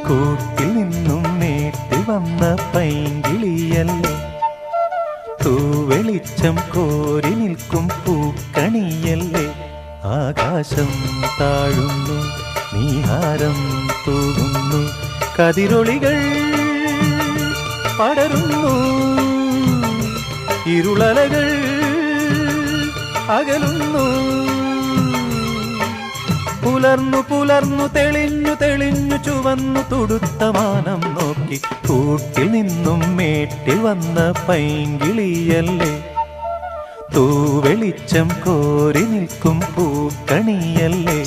കൂട്ടിൽ നിന്നും നേട്ടി വന്ന പൈങ്കിളിയല്ലേ, തൂവെളിച്ചം കോരി നിൽക്കും പൂക്കണിയല്ലേ. ആകാശം താഴുന്നു, നീഹാരം തൂകുന്നു, കതിരൊളികൾ പടരുന്നു, ഇരുളലകൾ അകലുന്നു. പുലർന്നു പുലർന്നു തെളിഞ്ഞു തെളിഞ്ഞു ചുവന്നു തുടുത്ത മാനം നോക്കി, കൂട്ടിൽ നിന്നും മേട്ടിൽ വന്ന പൈങ്കിളിയല്ലേ, തൂവെളിച്ചം കോരി നിൽക്കും പൂക്കണിയല്ലേ.